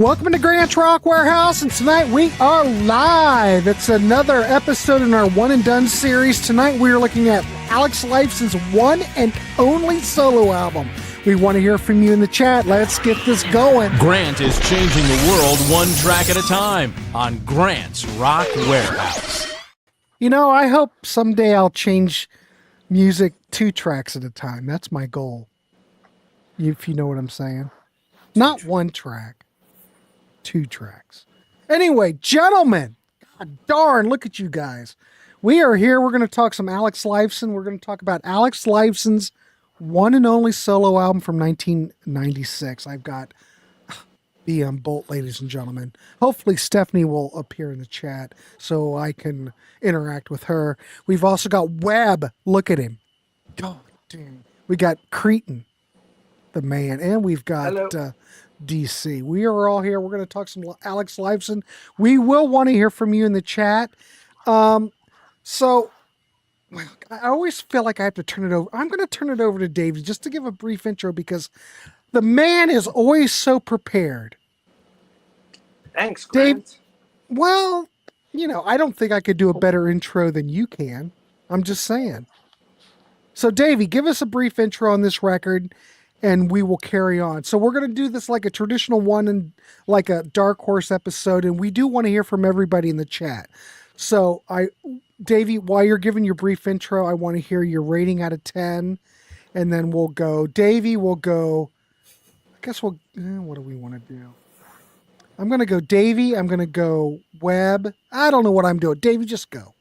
Welcome to Grant's Rock Warehouse, and tonight we are live. It's another episode in our One and Done series. Tonight we are looking at Alex Lifeson's one and only solo album. We want to hear from you in the chat. Let's get this going. Grant is changing the world one track at a time on Grant's Rock Warehouse. You know, I hope someday I'll change music 2 tracks at a time. That's my goal. If you know what I'm saying. Not 1 track. 2 tracks. Anyway, gentlemen, God darn, look at you guys. We are here. We're going to talk some Alex Lifeson. We're going to talk about Alex Lifeson's one and only solo album from 1996. I've got the Bolt, ladies and gentlemen. Hopefully Stephanie will appear in the chat so I can interact with her. We've also got Webb. Look at him. God damn. We got Cretin, the man, and we've got DC. We are all here. We're going to talk some Alex Lifeson. We will want to hear from you in the chat. So I always feel like I have to turn it over. I'm going to turn it over to Dave just to give a brief intro because the man is always so prepared. Thanks, Grant. Dave, well, you know, I don't think I could do a better intro than you can. I'm just saying. So Davey, give us a brief intro on this record and we will carry on. So we're going to do this like a traditional one and like a Dark Horse episode. And we do want to hear from everybody in the chat. So Davey, while you're giving your brief intro, I want to hear your rating out of 10. And then we'll go, Davey, we'll go, I guess what do we want to do? I'm going to go Davey. I'm going to go Webb. I don't know what I'm doing. Davey, just go.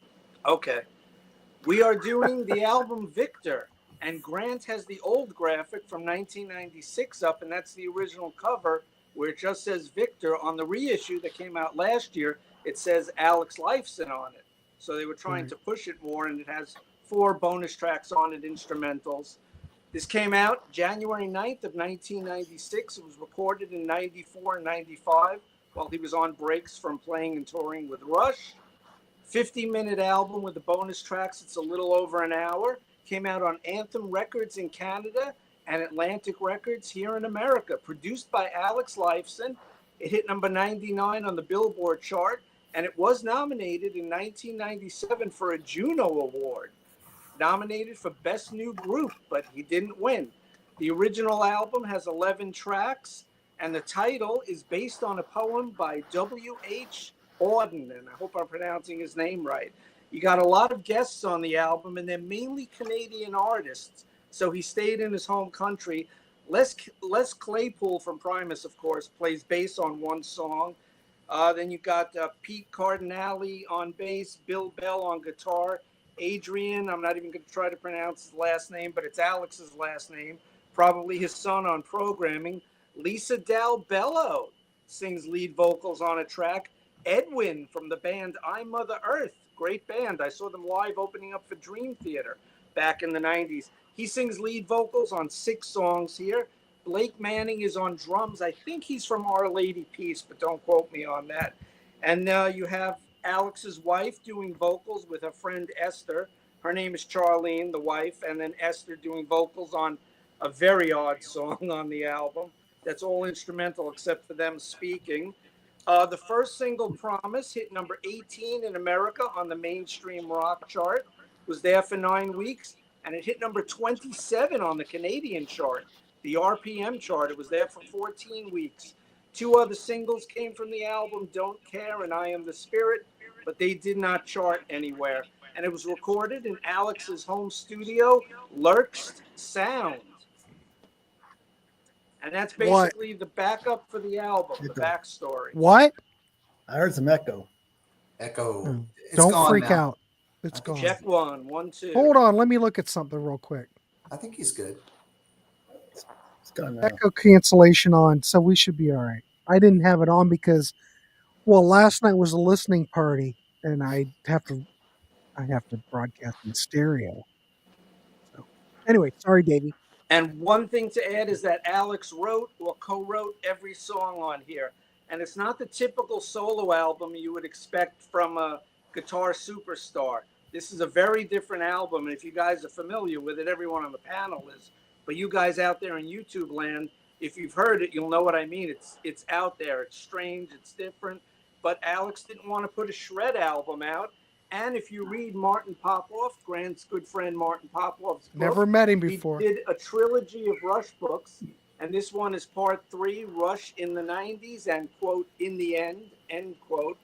Okay. We are doing the album Victor. And Grant has the old graphic from 1996 up, and that's the original cover where it just says Victor. On the reissue that came out last year, it says Alex Lifeson on it. So they were trying to push it more, and it has 4 bonus tracks on it, instrumentals. This came out January 9th of 1996. It was recorded in 94 and 95 while he was on breaks from playing and touring with Rush. 50-minute album with the bonus tracks. It's a little over an hour. Came out on Anthem Records in Canada and Atlantic Records here in America. Produced by Alex Lifeson. It hit number 99 on the Billboard chart, and it was nominated in 1997 for a Juno Award. Nominated for Best New Group, but he didn't win. The original album has 11 tracks, and the title is based on a poem by W.H. Auden, and I hope I'm pronouncing his name right. You got a lot of guests on the album, and they're mainly Canadian artists. So he stayed in his home country. Les Claypool from Primus, of course, plays bass on one song. Then you got Pete Cardinale on bass, Bill Bell on guitar, Adrian, I'm not even going to try to pronounce his last name, but it's Alex's last name, probably his son on programming. Lisa Dalbello sings lead vocals on a track. Edwin from the band I Mother Earth. Great band. I saw them live opening up for Dream Theater back in the 90s. He sings lead vocals on 6 songs here. Blake Manning is on drums. I think he's from Our Lady Peace, but don't quote me on that. And you have Alex's wife doing vocals with her friend Esther. Her name is Charlene, the wife, and then Esther doing vocals on a very odd song on the album. That's all instrumental except for them speaking. The first single, Promise, hit number 18 in America on the mainstream rock chart. Was there for 9 weeks, and it hit number 27 on the Canadian chart, the RPM chart. It was there for 14 weeks. 2 other singles came from the album, Don't Care and I Am the Spirit, but they did not chart anywhere. And it was recorded in Alex's home studio, Lerxst Sound. And that's basically the backup for the album, the backstory. What? I heard some echo. Echo. Don't freak out. It's gone. Check 1, 1, 2. Hold on. Let me look at something real quick. I think he's good. It's gone now. Echo cancellation on, so we should be all right. I didn't have it on because, well, last night was a listening party, and I have to broadcast in stereo. So, anyway, sorry, Davey. And one thing to add is that Alex wrote or co-wrote every song on here. And it's not the typical solo album you would expect from a guitar superstar. This is a very different album. And if you guys are familiar with it, everyone on the panel is. But you guys out there in YouTube land, If you've heard it, you'll know what I mean. It's out there. It's strange. It's different. But Alex didn't want to put a shred album out. And if you read Martin Popoff, Grant's good friend Martin Popoff's book, Never met him he before. did a trilogy of Rush books. And this one is part 3, Rush in the 90s and, quote, in the end quote.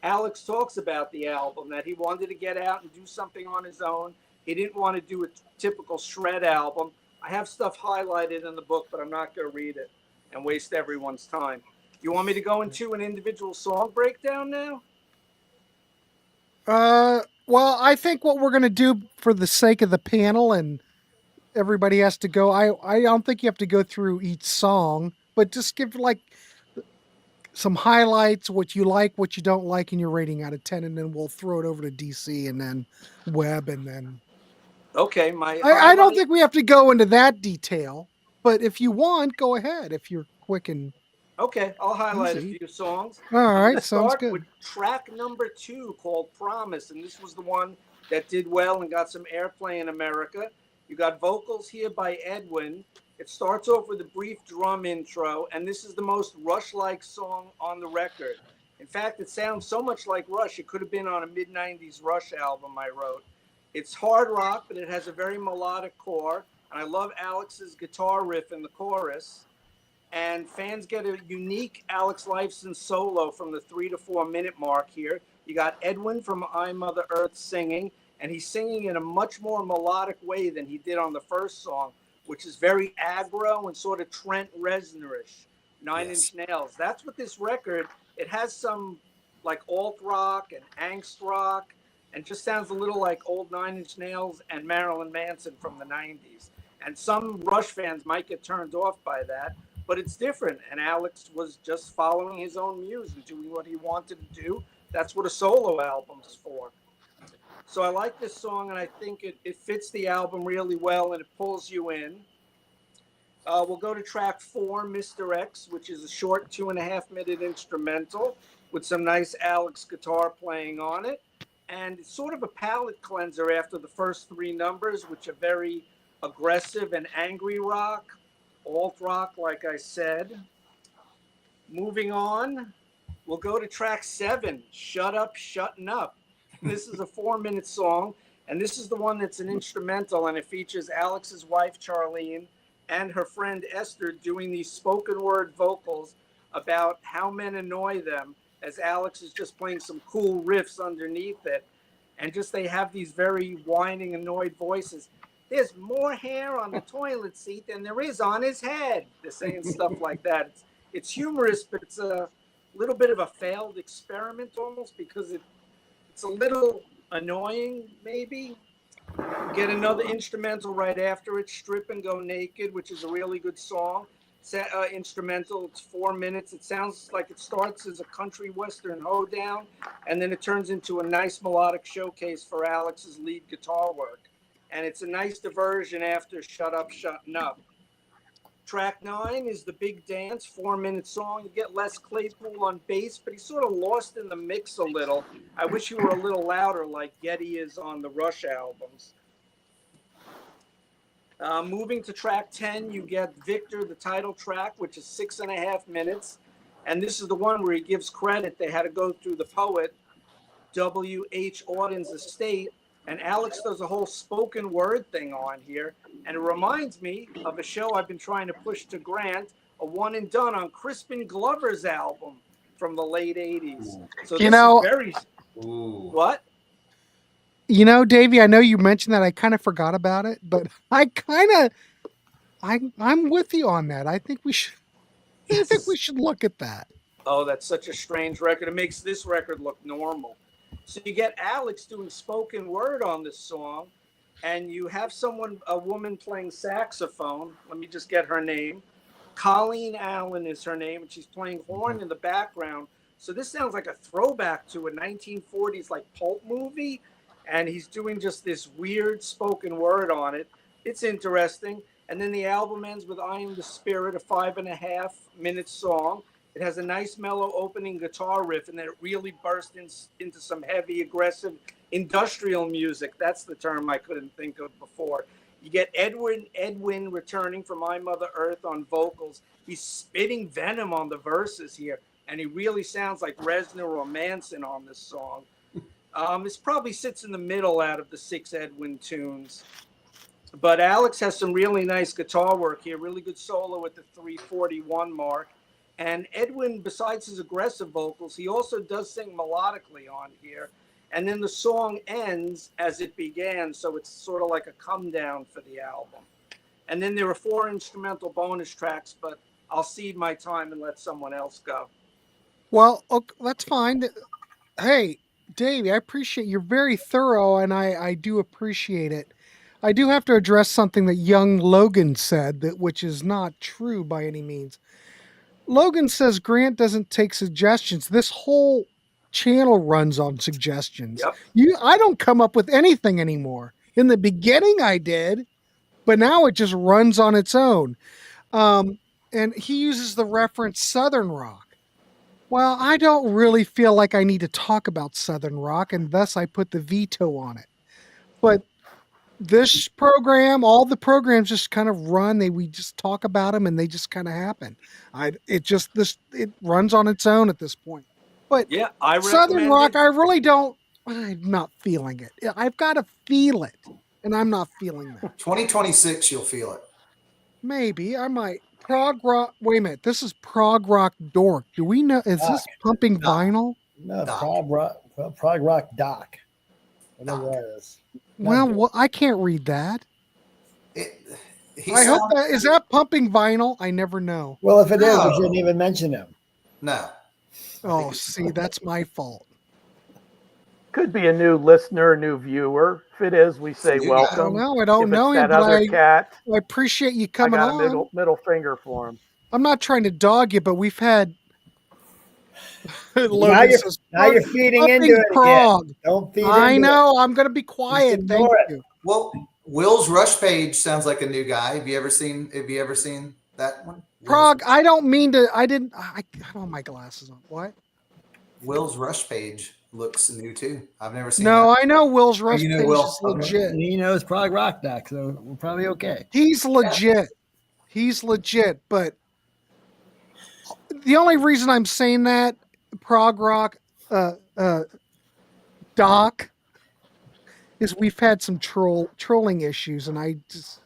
Alex talks about the album, that he wanted to get out and do something on his own. He didn't want to do a typical shred album. I have stuff highlighted in the book, but I'm not going to read it and waste everyone's time. You want me to go into an individual song breakdown now? Well, I think what we're going to do for the sake of the panel and everybody has to go, I don't think you have to go through each song, but just give like some highlights, what you like, what you don't like, and your rating out of 10, and then we'll throw it over to DC and then Webb, and then. Okay, I don't think we have to go into that detail, but if you want, go ahead. If you're quick and. Okay, I'll highlight easy. a few songs. All right, sounds start good. with track number 2 called Promise, and this was the one that did well and got some airplay in America. You got vocals here by Edwin. It starts off with a brief drum intro, and this is the most Rush-like song on the record. In fact, it sounds so much like Rush, it could have been on a mid-90s Rush album I wrote. It's hard rock, but it has a very melodic core, and I love Alex's guitar riff in the chorus. And fans get a unique Alex Lifeson solo from the 3 to 4 minute mark here. You got Edwin from I Mother Earth singing, and he's singing in a much more melodic way than he did on the first song, which is very aggro and sort of Trent Reznor-ish, Nine Inch Nails. That's what this record, it has some like alt rock and angst rock, and just sounds a little like old Nine Inch Nails and Marilyn Manson from the 90s. And some Rush fans might get turned off by that, but it's different. And Alex was just following his own muse and doing what he wanted to do. That's what a solo album's for. So I like this song, and I think it fits the album really well, and it pulls you in. We'll go to track 4, Mr. X, which is a short 2.5-minute instrumental with some nice Alex guitar playing on it. And it's sort of a palate cleanser after the first 3 numbers, which are very aggressive and angry rock, alt rock, like I said. Moving on, we'll go to track 7, Shut Up, Shuttin' Up. This is a 4-minute song, and this is the one that's an instrumental, and it features Alex's wife, Charlene, and her friend Esther doing these spoken word vocals about how men annoy them, as Alex is just playing some cool riffs underneath it. And just they have these very whining, annoyed voices. There's more hair on the toilet seat than there is on his head. They're saying stuff like that. It's humorous, but it's a little bit of a failed experiment almost, because it's a little annoying, maybe. Get another instrumental right after it, Strip and Go Naked, which is a really good song. Instrumental, it's 4 minutes. It sounds like it starts as a country western hoedown, and then it turns into a nice melodic showcase for Alex's lead guitar work. And it's a nice diversion after Shut Up, Shuttin' Up. Track 9 is The Big Dance, 4-minute song. You get Les Claypool on bass, but he's sort of lost in the mix a little. I wish he were a little louder like Geddy is on the Rush albums. Moving to track 10, you get Victor, the title track, which is 6.5 minutes. And this is the one where he gives credit. They had to go through the poet, W.H. Auden's estate. And Alex does a whole spoken word thing on here. And it reminds me of a show I've been trying to push to Grant, a one and done on Crispin Glover's album from the late 80s. So this is very... What? You know, Davey, I know you mentioned that. I kind of forgot about it, but I'm with you on that. I think we should look at that. Oh, that's such a strange record. It makes this record look normal. So you get Alex doing spoken word on this song, and you have a woman playing saxophone. Let me just get her name. Colleen Allen is her name, and she's playing horn in the background. So this sounds like a throwback to a 1940s like pulp movie. And he's doing just this weird spoken word on it. It's interesting. And then the album ends with I Am the Spirit, a 5.5-minute song. It has a nice mellow opening guitar riff, and then it really bursts into some heavy, aggressive industrial music. That's the term I couldn't think of before. You get Edwin returning from My Mother Earth on vocals. He's spitting venom on the verses here, and he really sounds like Reznor or Manson on this song. This probably sits in the middle out of the 6 Edwin tunes. But Alex has some really nice guitar work here, really good solo at the 341 mark. And Edwin, besides his aggressive vocals, he also does sing melodically on here. And then the song ends as it began, so it's sort of like a come down for the album. And then there are 4 instrumental bonus tracks, but I'll cede my time and let someone else go. Well, okay, that's fine. Hey, Davey, I appreciate you're very thorough, and I do appreciate it. I do have to address something that young Logan said, which is not true by any means. Logan says Grant doesn't take suggestions. This whole channel runs on suggestions. Yep. I don't come up with anything anymore. In the beginning I did, but now it just runs on its own. And he uses the reference Southern rock. Well, I don't really feel like I need to talk about Southern rock, and thus I put the veto on it. But this program, all the programs just kind of run. We just talk about them, and they just kind of happen. It runs on its own at this point. But yeah, I Southern rock, I really don't. I'm not feeling it. I've got to feel it, and I'm not feeling that. 2026, you'll feel it. Maybe I might. Prog rock. Wait a minute. This is prog rock dork. Do we know? Is this pumping vinyl? No, Doc. prog rock doc. Whatever that is. Well, I can't read that. I hope that is that pumping vinyl. I never know. Well, if it is, No. we shouldn't even mention him. No. Oh, see, that's my fault. Could be a new listener, new viewer. If it is, we say New guy. welcome. I don't If know it's him, that but other cat, I appreciate you I coming got on. a middle finger for him. I'm not trying to dog you, but we've had. Now you're feeding into it Prague. again. Don't feed I into know. I'm going to be quiet. Just Thank ignore it. you. Well, Will's Rush Page sounds like a new guy. Have you ever seen that one? Prague. I don't mean to. I didn't. I don't have my glasses on. What? Will's Rush Page looks new too. I've never seen No, that. I know Will's Rush you know Page Will. is Okay. legit. And he knows prog rock doc, so we're probably okay. He's legit. He's legit. But the only reason I'm saying that prog rock doc is we've had some trolling issues, and I just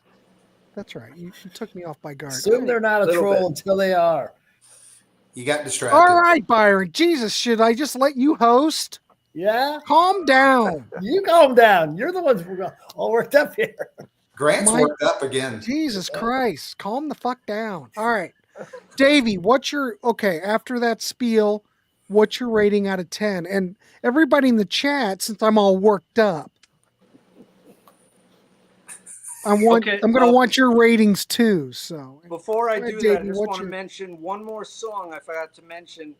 that's right. You took me off by guard. Assume they're not a Little troll bit. until they are. You got distracted. All right, Byron. Jesus, should I just let you host? Yeah? Calm down. You calm down. You're the ones who are all worked up here. Grant's My- worked up again. Jesus Christ. Calm the fuck down. All right. Davey, after that spiel, what's your rating out of 10? And everybody in the chat, since I'm all worked up, I'm going to want your ratings too. So Before I All right, do that, Davey, I just what's want to your- mention one more song I forgot to mention.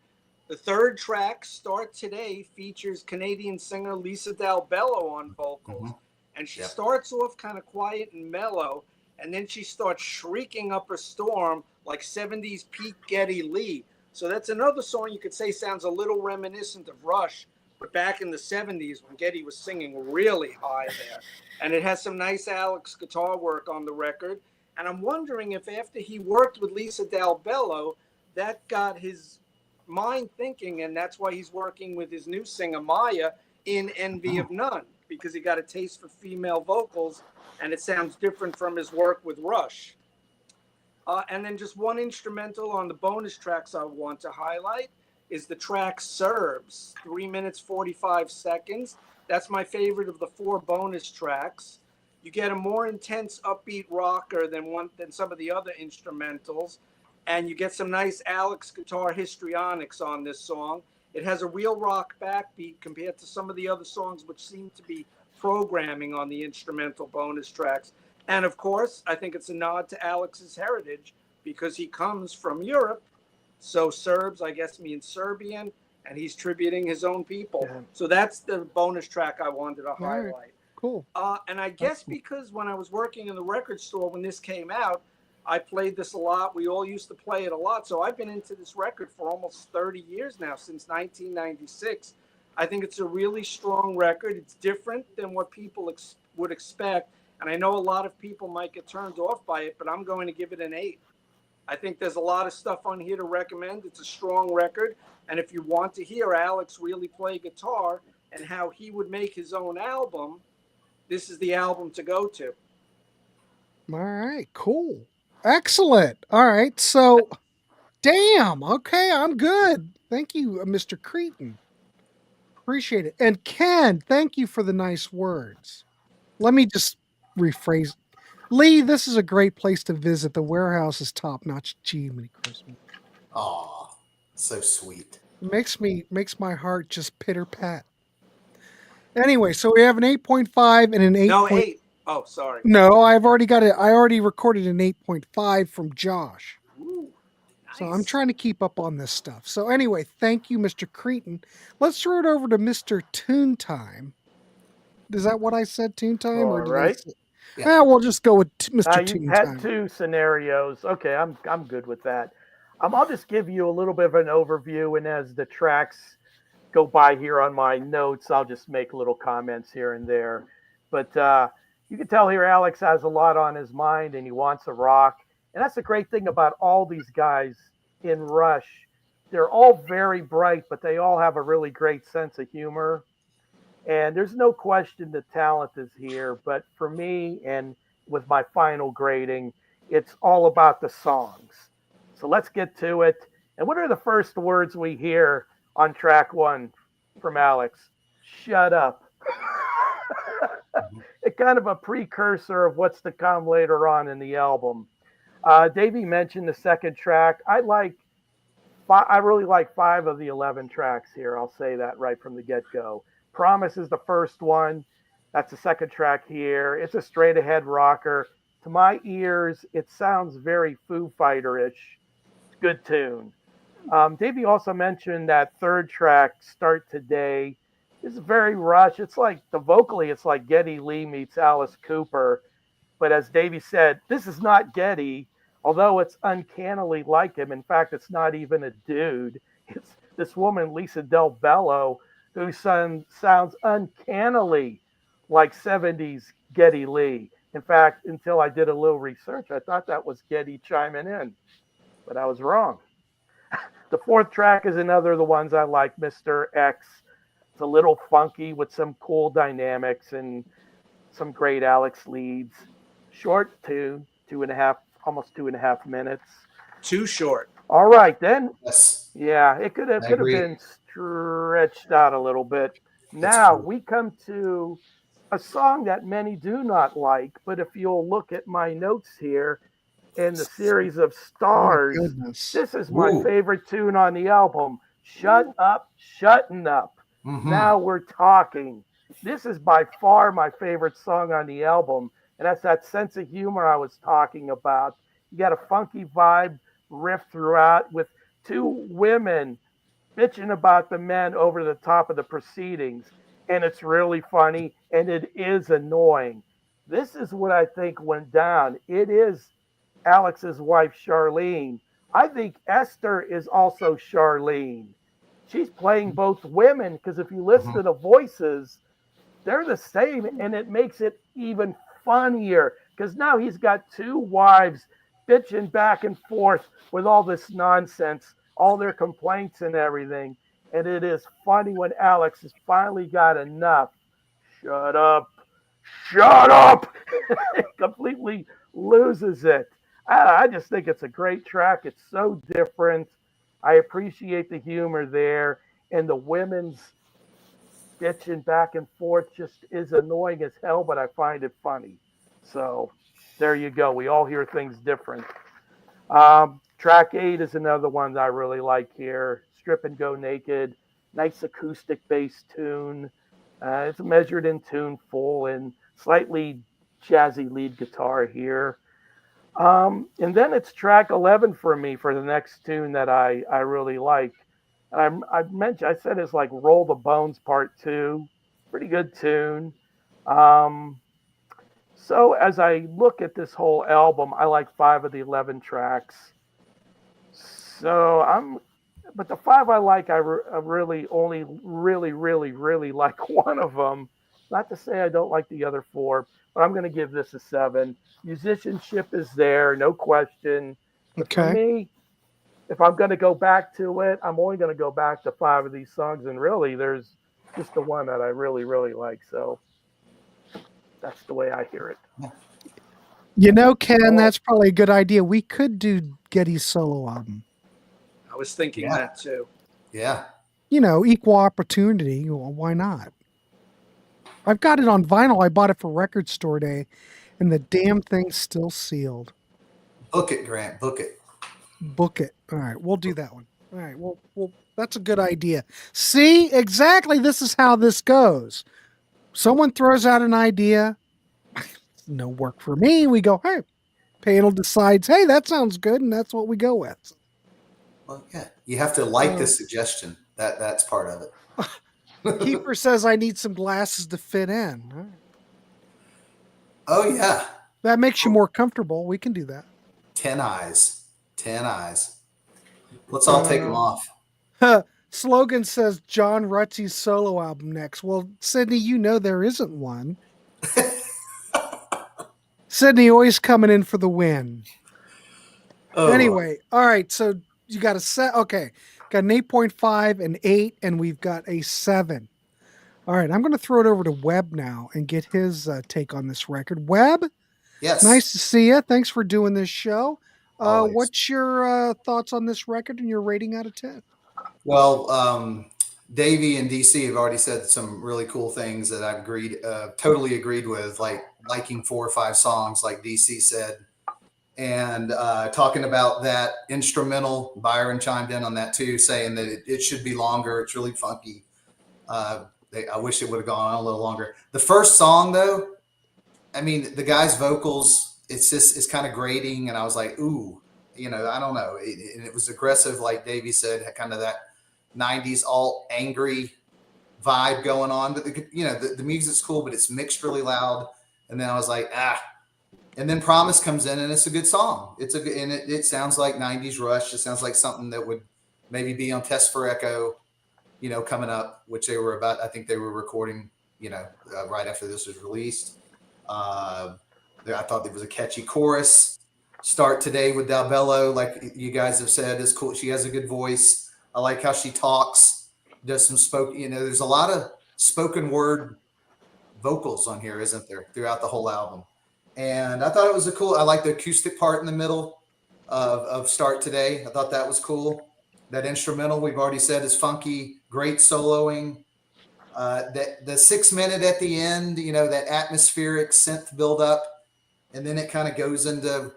The third track, Start Today, features Canadian singer Lisa Dalbello on vocals. And she Yep. starts off kind of quiet and mellow, and then she starts shrieking up a storm like 70s Pete Geddy Lee. So that's another song you could say sounds a little reminiscent of Rush, but back in the 70s when Geddy was singing really high there. And it has some nice Alex guitar work on the record. And I'm wondering if after he worked with Lisa Dalbello, that got his mind thinking, and that's why he's working with his new singer Maya in Envy of None, because he got a taste for female vocals, and it sounds different from his work with Rush. And then just one instrumental on the bonus tracks I want to highlight is the track Serbs, 3 minutes, 45 seconds. That's my favorite of the 4 bonus tracks. You get a more intense upbeat rocker than some of the other instrumentals. And you get some nice Alex guitar histrionics on this song. It has a real rock backbeat compared to some of the other songs which seem to be programming on the instrumental bonus tracks. And of course, I think it's a nod to Alex's heritage because he comes from Europe. So Serbs, I guess, means Serbian, and he's tributing his own people. Yeah. So that's the bonus track I wanted to highlight. right. Cool. And I guess because when I was working in the record store when this came out, I played this a lot. We all used to play it a lot. So I've been into this record for almost 30 years now, since 1996. I think it's a really strong record. It's different than what people would expect. And I know a lot of people might get turned off by it, but I'm going to give it an 8. I think there's a lot of stuff on here to recommend. It's a strong record. And if you want to hear Alex really play guitar and how he would make his own album, this is the album to go to. All right, cool. Excellent. All right, so damn. Okay, I'm good. Thank you, Mr. Cretin. Appreciate it. And Ken, thank you for the nice words. Let me just rephrase. Lee, this is a great place to visit. The Warehouse is top notch. Gee, many Christmas. Aw, so sweet. Makes my heart just pitter pat. Anyway, so we have an 8.5 and an 8. No, 8. Oh, sorry. No, I've already got it. I already recorded an 8.5 from Josh. Ooh, nice. So I'm trying to keep up on this stuff. So anyway, thank you, Mr. Cretin. Let's throw it over to Mr. Tune Time. Is that what I said, Tune Time? All Or did right. I say? Yeah. We'll just go with Mr. You Tune had Time. 2 scenarios. Okay, I'm good with that. I'll just give you a little bit of an overview, and as the tracks go by here on my notes, I'll just make little comments here and there. But you can tell here Alex has a lot on his mind, and he wants a rock. And that's the great thing about all these guys in Rush. They're all very bright, but they all have a really great sense of humor. And there's no question the talent is here. But for me, and with my final grading, it's all about the songs. So let's get to it. And what are the first words we hear on track 1 from Alex? Shut up. It's kind of a precursor of what's to come later on in the album. Davey mentioned the second track. I really like 5 of the 11 tracks here. I'll say that right from the get-go. Promise is the first one. That's the second track here. It's a straight ahead rocker. To my ears, it sounds very Foo Fighter-ish. Good tune. Davey also mentioned that third track, Start Today. It's very Rush. It's like, vocally, it's like Geddy Lee meets Alice Cooper. But as Davey said, this is not Geddy, although it's uncannily like him. In fact, it's not even a dude. It's this woman, Lisa Del Bello, who sounds uncannily like 70s Geddy Lee. In fact, until I did a little research, I thought that was Geddy chiming in, but I was wrong. The fourth track is another of the ones I like, Mr. X. It's a little funky with some cool dynamics and some great Alex leads. Short tune, 2.5, almost 2.5 minutes. Too short. All right, then. Yes. Yeah, it could have been stretched out a little bit. Now we come to a song that many do not like, but if you'll look at my notes here in the series of stars, this is my favorite tune on the album. Shut Up, Shutting Up. Mm-hmm. Now we're talking. This is by far my favorite song on the album, and that's that sense of humor I was talking about. You got a funky vibe riff throughout with 2 women bitching about the men over the top of the proceedings, and it's really funny, and it is annoying. This is what I think went down. It is Alex's wife, Charlene. I think Esther is also Charlene. She's playing both women, because if you listen to the voices, they're the same, and it makes it even funnier, because now he's got 2 wives bitching back and forth with all this nonsense, all their complaints and everything. And it is funny when Alex has finally got enough. Shut up. Shut up. He completely loses it. I just think it's a great track. It's so different. I appreciate the humor there. And the women's bitching back and forth just is annoying as hell, but I find it funny. So there you go. We all hear things different. Track 8 is another one that I really like here. Strip and Go Naked. Nice acoustic bass tune. It's measured in tune full and slightly jazzy lead guitar here. And then it's track 11 for me for the next tune that I really like. I said it's like Roll the Bones Part 2. Pretty good tune. So as I look at this whole album, I like 5 of the 11 tracks. But the 5 I like, I really only really like one of them. Not to say I don't like the other 4, but I'm going to give this a 7. Musicianship is there, no question. But for Okay. me, if I'm going to go back to it, I'm only going to go back to 5 of these songs. And really, there's just the one that I really, really like. So that's the way I hear it. You know, Ken, that's probably a good idea. We could do Getty's solo album. I was thinking that too. Yeah. You know, equal opportunity. Well, why not? I've got it on vinyl. I bought it for Record Store Day, and the damn thing's still sealed. Book it, Grant. Book it. Book it. All right, we'll do that one. All right, well, that's a good idea. See, exactly. This is how this goes. Someone throws out an idea. No work for me. We go, hey, panel decides, hey, that sounds good, and that's what we go with. Well, yeah, you have to like the suggestion. That's part of it. Keeper says I need some glasses to fit in. All right. Oh yeah, That makes you more comfortable. We can do that. 10 eyes. 10 eyes. Let's all take them off. Slogan says John Rutsey's solo album next. Well, Sydney, you know there isn't one. Sydney always coming in for the win. Oh. Anyway, all right. So you got a set. Okay, got an 8.5, an 8, and we've got a 7. All right, I'm going to throw it over to Webb now and get his take on this record. Webb, Yes. nice to see you. Thanks for doing this show. Always. What's your thoughts on this record and your rating out of 10? Well, Davey and DC have already said some really cool things that I've totally agreed with, like liking 4 or 5 songs, like DC said, and talking about that instrumental. Byron chimed in on that too, saying that it should be longer. It's really funky. I wish it would have gone on a little longer. The first song, though, I mean, the guy's vocals, it's kind of grating, and I was like, ooh, you know, I don't know. It was aggressive, like Davey said, kind of that 90s alt angry vibe going on. But the music's cool, but it's mixed really loud. And then I was like, And then Promise comes in, and it's a good song. It sounds like 90s Rush. It sounds like something that would maybe be on Test for Echo, you know, coming up, which they were about. I think they were recording, you know, right after this was released. I thought there was a catchy chorus. Start Today with Del Bello, like you guys have said, is cool. She has a good voice. I like how she talks, does some spoken, you know, there's a lot of spoken word vocals on here, isn't there, throughout the whole album. And I thought it was I like the acoustic part in the middle of Start Today. I thought that was cool. That instrumental, we've already said, is funky, great soloing. The 6 minute at the end, you know, that atmospheric synth build up. And then it kind of goes into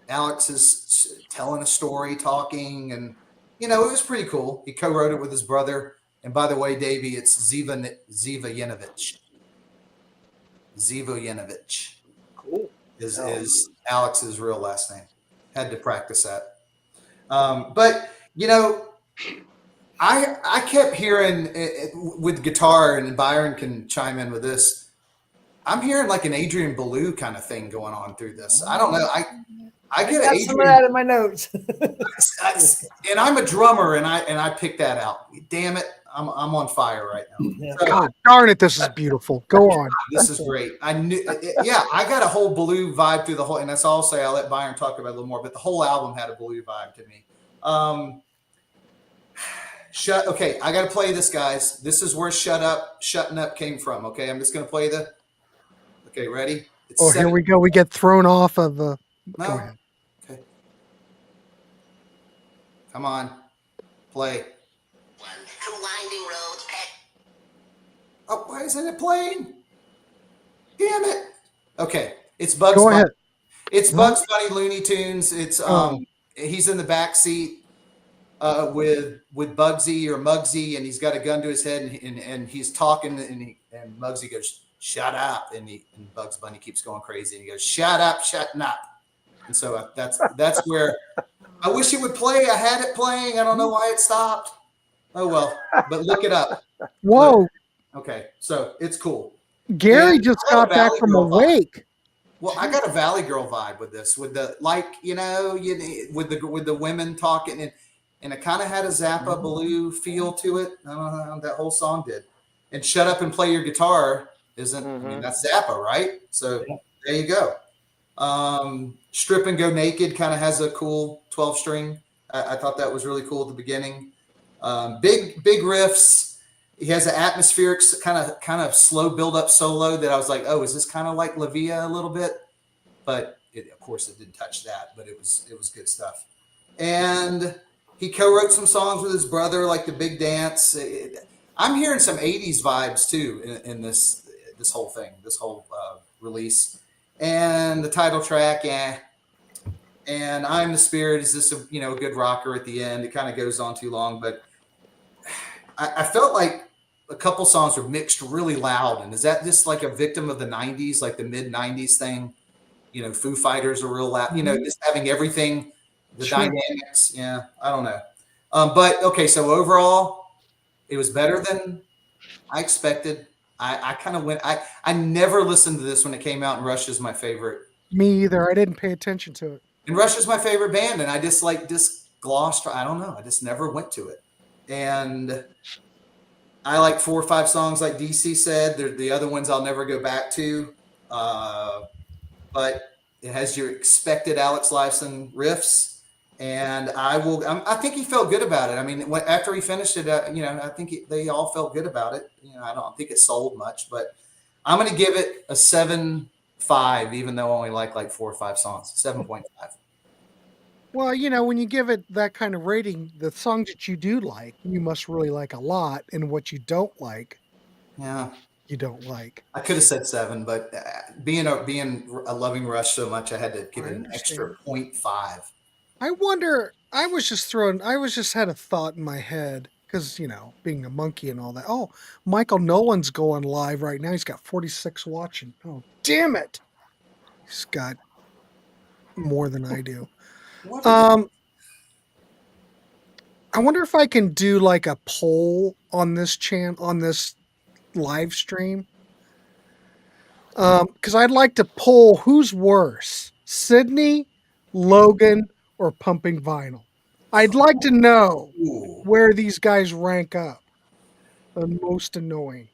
Alex is telling a story, talking, and, you know, it was pretty cool. He co-wrote it with his brother. And by the way, Davey, it's Ziva Yenovich. Ziva Yenovich. Cool. Is Alex's real last name. Had to practice that. But, you know, I kept hearing with guitar, and Byron can chime in with this. I'm hearing like an Adrian Belew kind of thing going on through this. I don't know. I get got some of that in my notes. and I'm a drummer, and I picked that out. Damn it, I'm on fire right now. Yeah. So, God darn it, this is beautiful. Go on. this is great. I knew, I got a whole Belew vibe through the whole, and that's all I'll say. I'll let Byron talk about it a little more, but the whole album had a Belew vibe to me. Okay, I got to play this, guys. This is where Shutting Up came from. Okay, I'm just going to play okay, ready? It's Here we go. We get thrown off of the. No. Go ahead. Okay. Come on. Play. Winding roads, pet. Oh, why isn't it playing? Damn it. Okay. It's Bugs Go Bunny. ahead. It's Bugs Bunny Looney Tunes. It's he's in the back seat with Bugsy or Muggsy, and he's got a gun to his head, and he's talking, and Muggsy goes, "Shut up," and Bugs Bunny keeps going crazy, and he goes, "Shut up, shutting up." And so that's where I wish it would play. I had it playing. I don't know why it stopped. Oh well, but look it up. Whoa, Okay, so it's cool. Gary And just I got got back Valley from Girl a vibe. wake. Well, I got a Valley Girl vibe with this, with the with the women talking, and it kind of had a Zappa Belew feel to it. I don't know, that whole song did. And Shut Up and Play Your Guitar isn't. I mean, Mhm. that's Zappa, right? So there you go. Strip and Go Naked kind of has a cool 12 string. I thought that was really cool at the beginning. Big riffs. He has an atmospheric kind of slow build up solo that I was like, oh, is this kind of like La Via a little bit? But of course it didn't touch that, but it was good stuff. And he co-wrote some songs with his brother, like The Big Dance. I'm hearing some 80s vibes too in this whole thing, this whole release. And the title track, and I'm the Spirit is just a good rocker at the end. It kind of goes on too long, but I felt like a couple songs were mixed really loud. And is that just like a victim of the 90s, like the mid 90s thing? Foo Fighters are real loud, just having everything, the dynamics. Yeah, I don't know. But okay, so overall, it was better than I expected. I kind of went, I never listened to this when it came out, and Rush is my favorite. Me either. I didn't pay attention to it. And Rush is my favorite band, and I just glossed, I don't know. I just never went to it. And I like 4 or 5 songs, like DC said. The other ones I'll never go back to. But it has your expected Alex Lifeson riffs, and I think he felt good about it. I mean, after he finished it, I think they all felt good about it. I don't think it sold much, but I'm going to give it a 7.5, even though I only like 4 or 5 songs. 7.5. Well, when you give it that kind of rating, the songs that you do like, you must really like a lot, and what you don't like, Yeah. you don't like. I could have said 7, but being a loving Rush so much, I had to give it an extra 0.5. I wonder. I was just had a thought in my head because being a monkey and all that. Oh, Michael Nolan's going live right now. He's got 46 watching. Oh, damn it! He's got more than I do. I wonder if I can do like a poll on this live stream. Because I'd like to poll who's worse, Sydney, Logan, or Pumping Vinyl. I'd like to know where these guys rank up. The most annoying.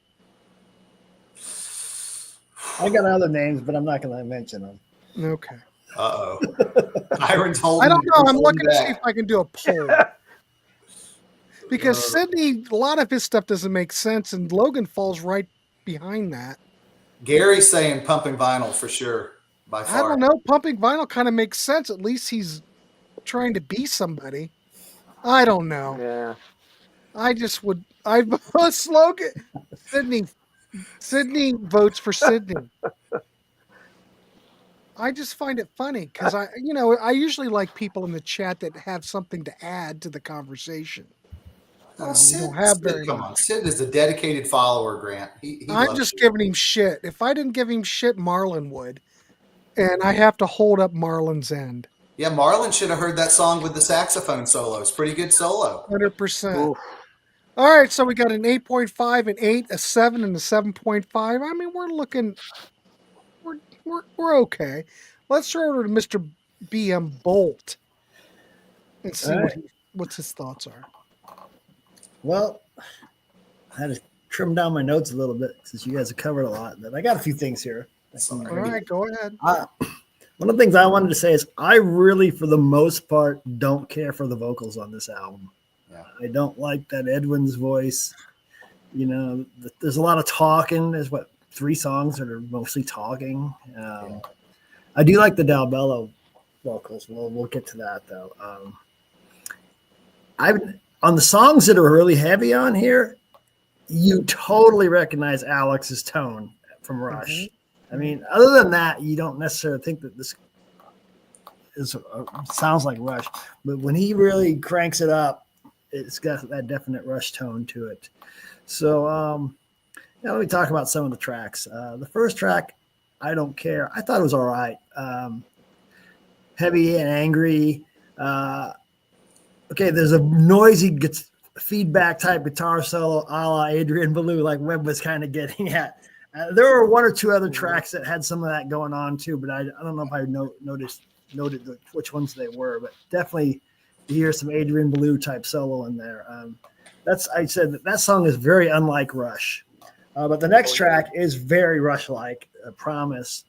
I got other names, but I'm not going to mention them. Okay. Uh-oh. Byron's holding. I don't know. I'm looking to see if I can do a poll. Because Sydney, a lot of his stuff doesn't make sense, and Logan falls right behind that. Gary's saying Pumping Vinyl for sure, by far. I don't know. Pumping Vinyl kind of makes sense. At least he's trying to be somebody. I don't know. Yeah. I Logan. Sydney votes for Sydney. I just find it funny because I usually like people in the chat that have something to add to the conversation. Sid is a dedicated follower, Grant. I'm just giving him shit. If I didn't give him shit, Marlon would. And I have to hold up Marlon's end. Yeah, Marlon should have heard that song with the saxophone solo. It's pretty good solo. 100%. All right, so we got an 8.5, an 8, a 7, and a 7.5. I mean, we're okay. Let's throw it to Mr. BM Bolt and see what his thoughts are. Well, I had to trim down my notes a little bit since you guys have covered a lot, but I got a few things here. All right, go ahead. One of the things I wanted to say is I really, for the most part, don't care for the vocals on this album. Yeah. I don't like that Edwin's voice. There's a lot of talking. There's 3 songs that are mostly talking. I do like the Dalbello vocals. We'll get to that though. On the songs that are really heavy on here, you totally recognize Alex's tone from Rush. Mm-hmm. I mean, other than that, you don't necessarily think that this sounds like Rush. But when he really cranks it up, it's got that definite Rush tone to it. So let me talk about some of the tracks. The first track, I Don't Care. I thought it was all right. Heavy and angry. Okay, there's a noisy feedback type guitar solo a la Adrian Belew, like Webb was kind of getting at. There were 1 or 2 other tracks that had some of that going on too, but I don't know if I noted which ones they were, but definitely you hear some Adrian Belew type solo in there. I said that song is very unlike Rush. But the next track is very Rush-like, I promise.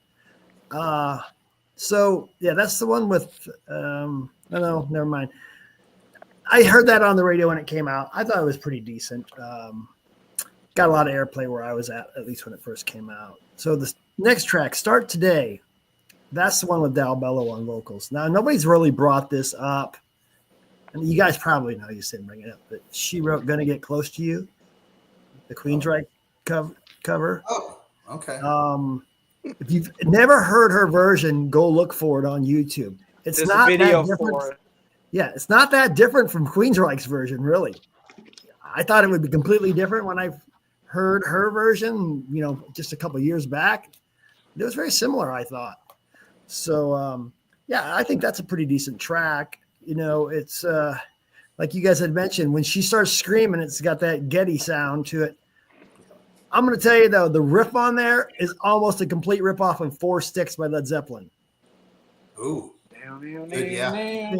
So yeah, that's the one with. No, never mind. I heard that on the radio when it came out. I thought it was pretty decent. Got a lot of airplay where I was at least when it first came out. So the next track, Start Today, that's the one with Dal Bello on vocals. Now, nobody's really brought this up. And you guys probably know, you didn't bring it up, but she wrote Gonna Get Close to You, the Queensryche cover. Oh, okay. If you've never heard her version, go look for it on YouTube. It's There's not a video that different. for it. Yeah, it's not that different from Queensryche's version, really. I thought it would be completely different when I heard her version, just a couple of years back. It was very similar, I thought. So, yeah, I think that's a pretty decent track. It's like you guys had mentioned, when she starts screaming, it's got that Getty sound to it. I'm going to tell you, though, the riff on there is almost a complete rip off of Four Sticks by Led Zeppelin. Ooh. Good, yeah. Yeah.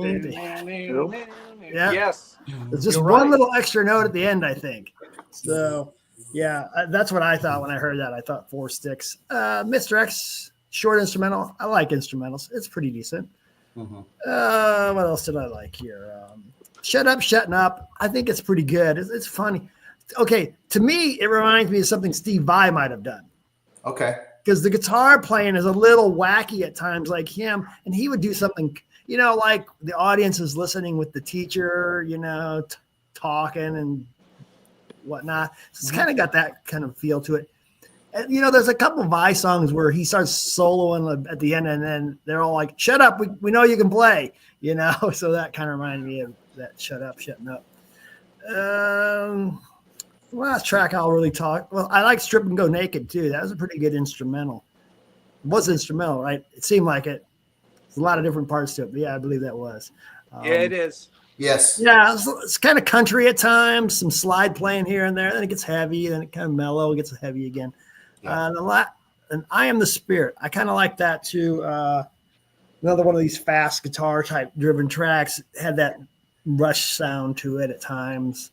Yes. It's just You're one right. little extra note at the end, I think. So, yeah, that's what I thought when I heard that. I thought Four Sticks. Mr. X, short instrumental. I like instrumentals. It's pretty decent. Mm-hmm. What else did I like here? Shut Up, Shutting Up. I think it's pretty good. It's funny. Okay, to me, it reminds me of something Steve Vai might have done. Okay. Because the guitar playing is a little wacky at times, like him, and he would do something, like the audience is listening with the teacher, talking and whatnot. So it's kind of got that kind of feel to it. And, there's a couple of Vai songs where he starts soloing at the end, and then they're all like, "Shut up, we know you can play," So that kind of reminded me of that "Shut Up, Shutting Up." Last track I'll really talk. Well, I like Strip and Go Naked too. That was a pretty good instrumental. It was instrumental, right? It seemed like it. There's a lot of different parts to it, but yeah, I believe that was. Yeah, it is. Yes. Yeah, it's kind of country at times. Some slide playing here and there. Then it gets heavy. Then it kind of mellow. It gets heavy again. Yeah. And I Am the Spirit. I kind of like that too. Another one of these fast guitar type driven tracks had that Rush sound to it at times.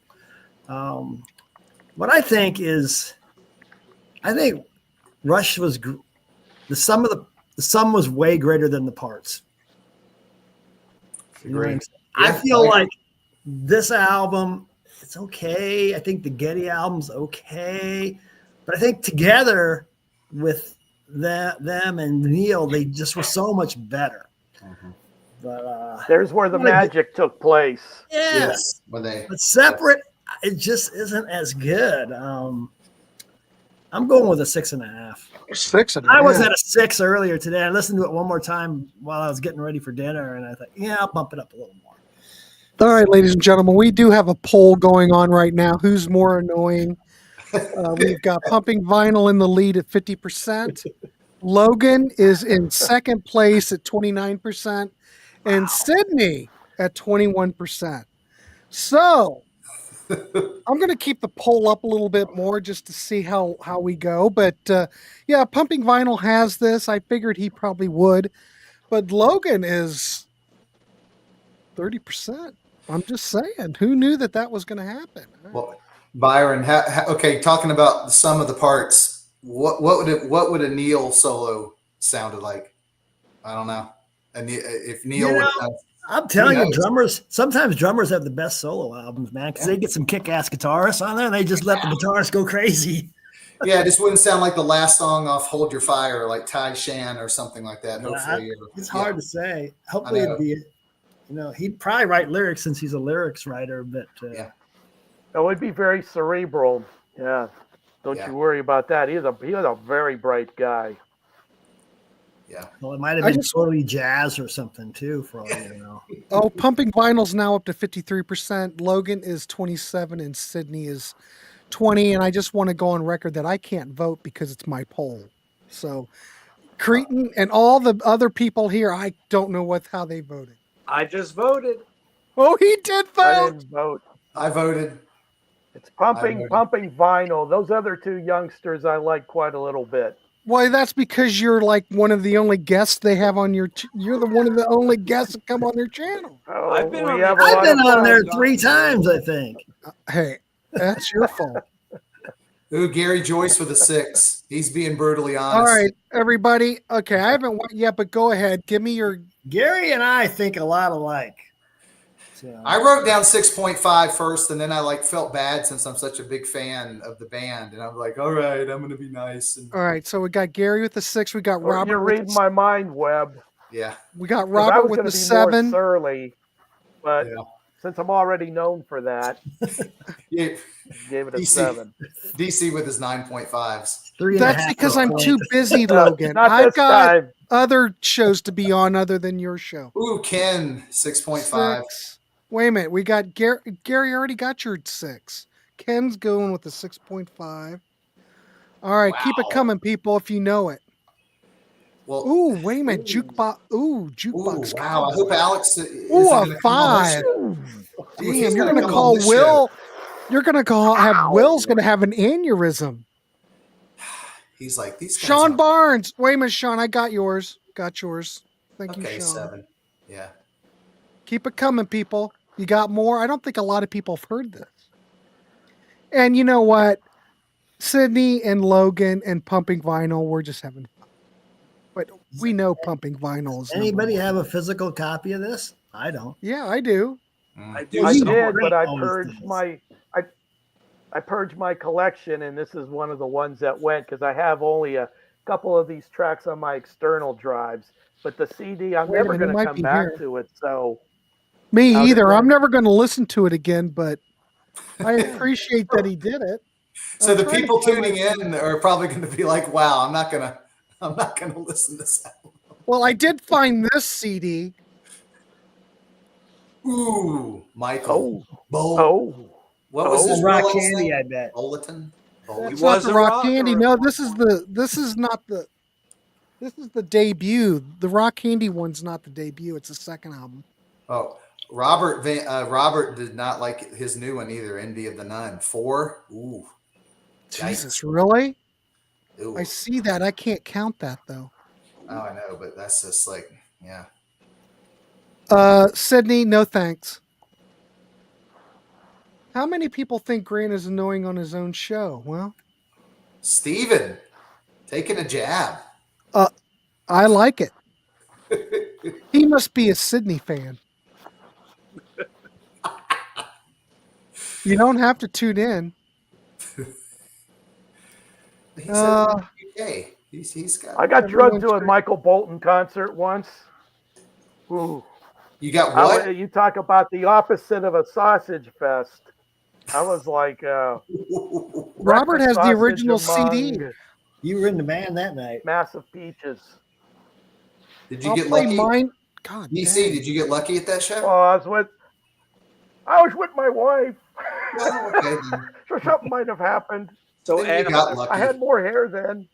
What I think Rush was the sum was way greater than the parts. You know what I'm saying? I feel like this album, it's okay. I think the Getty album's okay, but I think together with them and Neil, they just were so much better. Mm-hmm. But There's where the magic took place. yeah, Yes. When but separate, it just isn't as good. I'm going with a 6.5. 6.5. I was at a 6 earlier today. I listened to it one more time while I was getting ready for dinner, and I thought, yeah, I'll bump it up a little more. All right, ladies and gentlemen, we do have a poll going on right now. Who's more annoying? We've got Pumping Vinyl in the lead at 50%. Logan is in second place at 29%, and Sydney at 21%. So I'm going to keep the poll up a little bit more just to see how we go. But yeah, Pumping Vinyl has this. I figured he probably would. But Logan is 30%. I'm just saying. Who knew that was going to happen? Well, Byron, okay, talking about the sum of the parts, what would a Neil solo sounded like? I don't know. And if Neil would have, I'm telling you, sometimes drummers have the best solo albums, man, because they get some kick-ass guitarists on there and they just let the guitarists go crazy. yeah, it just wouldn't sound like the last song off Hold Your Fire, like Ty Shan or something like that. Hopefully. It's hard to say. Hopefully it'd be, he'd probably write lyrics since he's a lyrics writer, but It would be very cerebral. Yeah. Don't you worry about that. He was a very bright guy. Yeah. Well, it might have been totally jazz or something too, for all you know. Oh, Pumping Vinyl's now up to 53%. Logan is 27 and Sydney is 20. And I just want to go on record that I can't vote because it's my poll. So Cretin and all the other people here, I don't know how they voted. I just voted. Oh, he did I vote. didn't vote. I voted. It's pumping vinyl. Those other two youngsters I like quite a little bit. Well, that's because you're like one of the only guests they have on you're the one of the only guests that come on their channel. Oh, I've been we on have a I've lot been of on there fun. 3 times, I think. Hey, that's your fault. Ooh, Gary Joyce with a 6. He's being brutally honest. All right, everybody. Okay, I haven't went yet, but go ahead. Give me your. Gary and I think a lot alike. So I wrote down 6.5 first, and then I felt bad since I'm such a big fan of the band, and I'm like, all right, I'm gonna be nice. And All right, so we got Gary with the 6. We got Robert. You're reading my mind, Webb. yeah, We got 'Cause Robert I was with going the to be more 7. surly, but yeah. since I'm already known for that, Yeah. gave it a DC. 7. DC with his 9.5s. 3.5 That's because I'm points. too busy, Logan. Not I've this got time. other shows to be on other than your show. Ooh, Ken 6.5. 6. Wait a minute. We got Gary. Gary already got your 6. Ken's going with the 6.5. All right, keep it Wow. coming, people, if you know it. Well, Ooh, wait a minute. Jukebox. Ooh, jukebox. wow. I hope Alex is Ooh, gonna a come on this 5. show. Damn, He's you're gonna gonna come call on this Will. show. You're gonna have Will's gonna have an aneurysm. He's like, these guys Sean aren't- Barnes. Wait a minute, Sean. I got yours. Got yours. Thank you, Okay, Sean. 7. Yeah. Keep it coming, people. You got more? I don't think a lot of people have heard this. And you know what? Sydney and Logan and Pumping Vinyl, we're just having fun. But we know Pumping Vinyl is Anybody number 1. have a physical copy of this? I don't. Yeah, I do. I do. I somewhere. did, but I Always purged does. I purged my collection, and this is one of the ones that went because I have only a couple of these tracks on my external drives. But the CD, I'm Wait a never minute, it going to might come be back here. to it. So Me How did either. that- I'm never going to listen to it again, but I appreciate that he did it. So I'm the trying to people find my- tuning in are probably going to be like, wow, I'm not gonna listen to this album. Well, I did find this CD. Ooh, Michael. oh, What was oh. his Rock real last Candy, name? I bet. Bulletin? That's He not was the a Rock rocker Candy. at No, one this is not the this is the debut. The Rock Candy one's not the debut. It's the second album. Oh, Robert did not like his new one either. Envy of the Nun. 4. Ooh. Jesus, Yikes. really? Ooh. I see that. I can't count that though. Oh, I know, but that's just like, yeah. Sydney, no thanks. How many people think Grant is annoying on his own show? Well, Steven, taking a jab. I like it. He must be a Sydney fan. You don't have to tune in. He's Uh, in UK. He's got. I got Everyone's drugged to a great. Michael Bolton concert once. Ooh. You got what? You talk about the opposite of a sausage fest. I was like, Robert has the sausage original among CD. You were in the band that night. Massive peaches. Did you I'll get play lucky? mine. God, DC, dang. did you get lucky at that show? Well, I was with my wife. Well, okay, then. So something might have happened. So Then you Anna, got lucky. I had more hair then.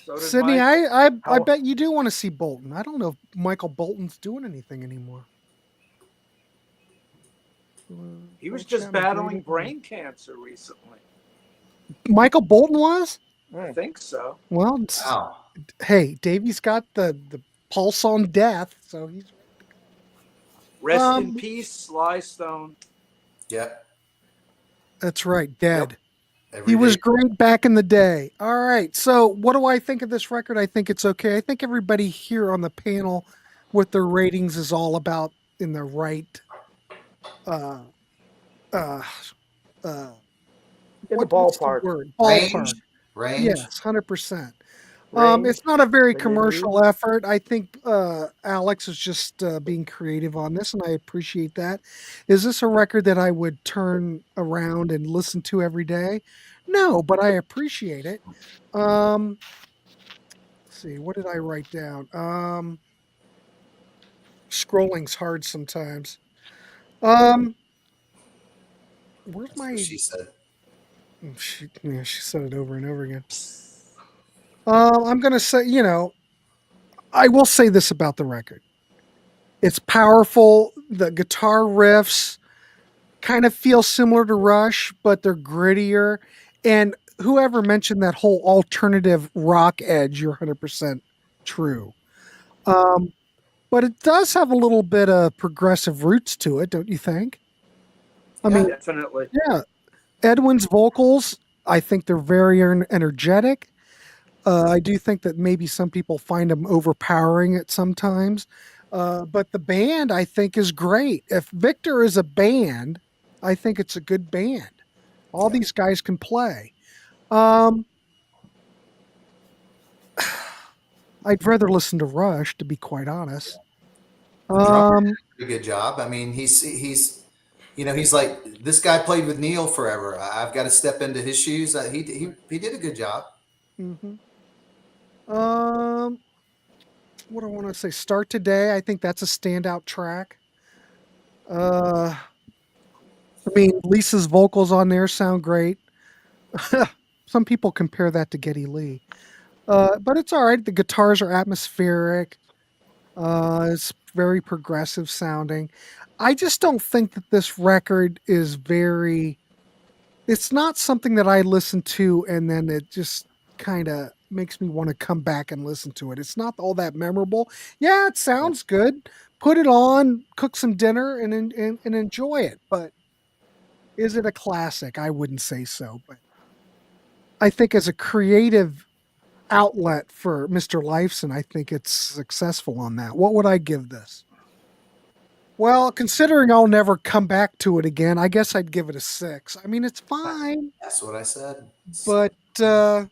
so does Sydney, Mike. I How- bet you do want to see Bolton. I don't know if Michael Bolton's doing anything anymore. He was just battling brain cancer recently. Michael Bolton was? I think so. Well, Wow. hey, Davey's got the pulse on death, so he's Rest in peace, Sly Stone. Yep. that's right, dead. Every He was day. great back in the day. All right. So, what do I think of this record? I think it's okay. I think everybody here on the panel with their ratings is all about in the right In the what's the ballpark. word? Range. Ballpark. Range. Yes, 100%. Range. It's not a very Maybe commercial effort. I think Alex is just being creative on this, and I appreciate that. Is this a record that I would turn around and listen to every day? No, but I appreciate it. Let's see, what did I write down? Scrolling's hard sometimes. Where's That's my? what she said. She said it over and over again. I'm going to say, I will say this about the record. It's powerful. The guitar riffs kind of feel similar to Rush, but they're grittier. And whoever mentioned that whole alternative rock edge, you're 100% true. But it does have a little bit of progressive roots to it, don't you think? I mean, Definitely. yeah. Edwin's vocals, I think they're very energetic. I do think that maybe some people find them overpowering at sometimes. But the band, I think, is great. If Victor is a band, I think it's a good band. All these guys can play. I'd rather listen to Rush, to be quite honest. Drummer did a pretty good job. I mean, he's like, this guy played with Neil forever. I've got to step into his shoes. He did a good job. Mm-hmm. What do I want to say? Start Today. I think that's a standout track. I mean, Lisa's vocals on there sound great. Some people compare that to Geddy Lee. But it's all right. The guitars are atmospheric. It's very progressive sounding. I just don't think that this record is it's not something that I listen to and then it just kind of makes me want to come back and listen to it. It's not all that memorable. Yeah, it sounds good. Put it on, cook some dinner and enjoy it. But is it a classic? I wouldn't say so. But I think as a creative outlet for Mr. Lifeson, I think it's successful on that. What would I give this? Well, considering I'll never come back to it again, I guess I'd give it a 6. I mean, it's fine. That's what I said. But it's okay.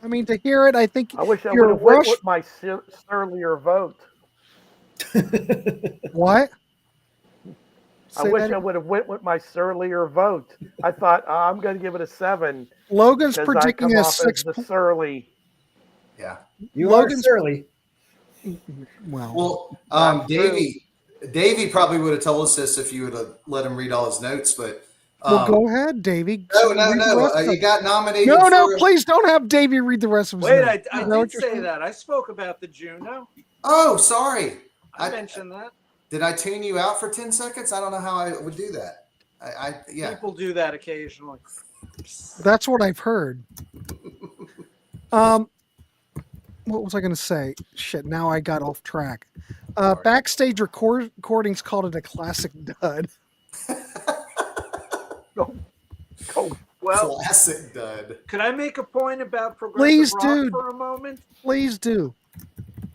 I mean, to hear it, I think I wish I would have went with my surlier vote. What? I wish I would have went with my surlier vote. I thought I'm going to give it a 7. Logan's predicting a 6. The surly. Yeah, Logan's surly. Well, Davey probably would have told us this if you would have let him read all his notes. But go ahead, Davey. No. You got nominated. No, please don't have Davey read the rest of his notes. I did say that. I spoke about the Juno. Oh, sorry. I mentioned that. Did I tune you out for 10 seconds? I don't know how I would do that. Yeah. People do that occasionally. That's what I've heard. What was I going to say? Shit, now I got off track. Backstage recordings called it a classic dud. Well, classic dud. Could I make a point about progressive rock for a moment? Please do.